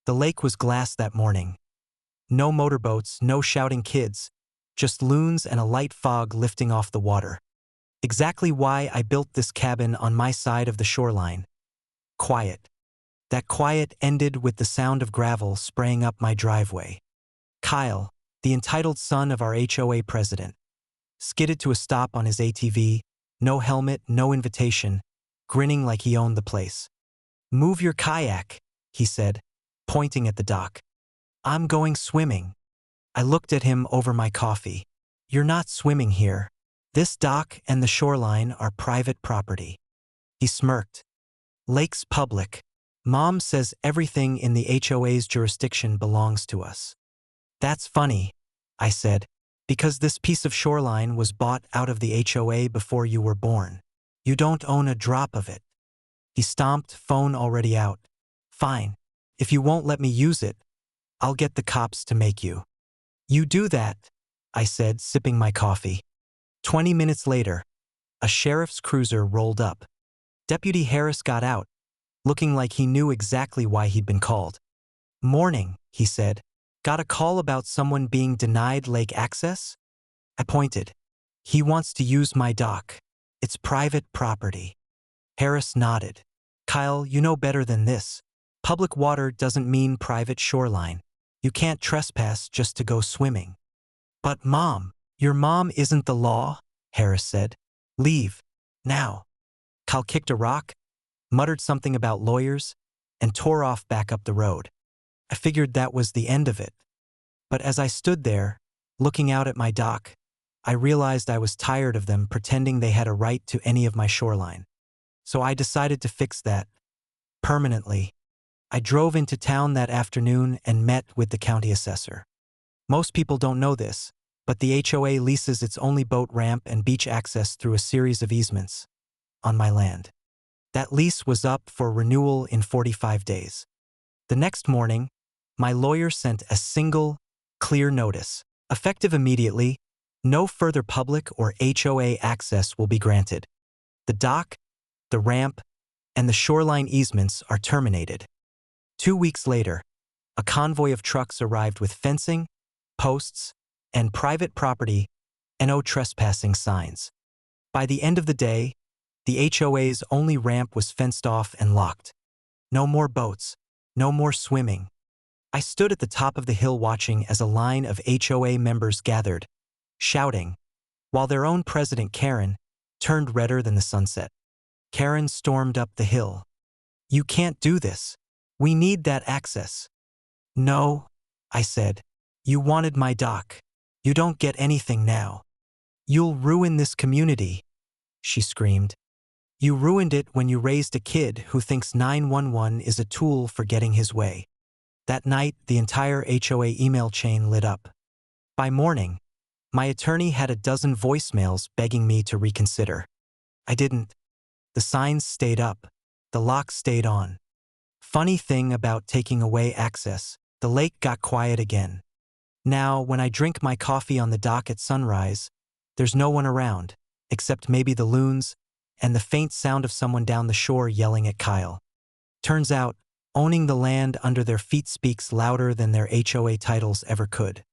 The lake was glass that morning. No motorboats, no shouting kids, just loons and a light fog lifting off the water. Exactly why I built this cabin on my side of the shoreline. Quiet. That quiet ended with the sound of gravel spraying up my driveway. Kyle, the entitled son of our HOA president, skidded to a stop on his ATV, no helmet, no invitation, grinning like he owned the place. "Move your kayak," he said, pointing at the dock. "I'm going swimming." I looked at him over my coffee. "You're not swimming here. This dock and the shoreline are private property." He smirked. "Lake's public. Mom says everything in the HOA's jurisdiction belongs to us." "That's funny," I said, "because this piece of shoreline was bought out of the HOA before you were born. You don't own a drop of it." He stomped, phone already out. "Fine. If you won't let me use it, I'll get the cops to make you." "You do that," I said, sipping my coffee. 20 minutes later, a sheriff's cruiser rolled up. Deputy Harris got out, looking like he knew exactly why he'd been called. "Morning," he said. "Got a call about someone being denied lake access?" I pointed. "He wants to use my dock. It's private property." Harris nodded. "Kyle, you know better than this. Public water doesn't mean private shoreline. You can't trespass just to go swimming." "But Mom, your mom isn't the law," Harris said. "Leave. Now." Kyle kicked a rock, muttered something about lawyers, and tore off back up the road. I figured that was the end of it. But as I stood there, looking out at my dock, I realized I was tired of them pretending they had a right to any of my shoreline. So I decided to fix that. Permanently. I drove into town that afternoon and met with the county assessor. Most people don't know this, but the HOA leases its only boat ramp and beach access through a series of easements on my land. That lease was up for renewal in 45 days. The next morning, my lawyer sent a single, clear notice. Effective immediately, no further public or HOA access will be granted. The dock, the ramp, and the shoreline easements are terminated. 2 weeks later, a convoy of trucks arrived with fencing, posts, and private property, no trespassing signs. By the end of the day, the HOA's only ramp was fenced off and locked. No more boats, no more swimming. I stood at the top of the hill watching as a line of HOA members gathered, shouting, while their own president, Karen, turned redder than the sunset. Karen stormed up the hill. "You can't do this. We need that access." "No," I said. "You wanted my dock. You don't get anything now. You'll ruin this community," she screamed. "You ruined it when you raised a kid who thinks 911 is a tool for getting his way." That night, the entire HOA email chain lit up. By morning, my attorney had a dozen voicemails begging me to reconsider. I didn't. The signs stayed up. The lock stayed on. Funny thing about taking away access, the lake got quiet again. Now, when I drink my coffee on the dock at sunrise, there's no one around, except maybe the loons and the faint sound of someone down the shore yelling at Kyle. Turns out, owning the land under their feet speaks louder than their HOA titles ever could.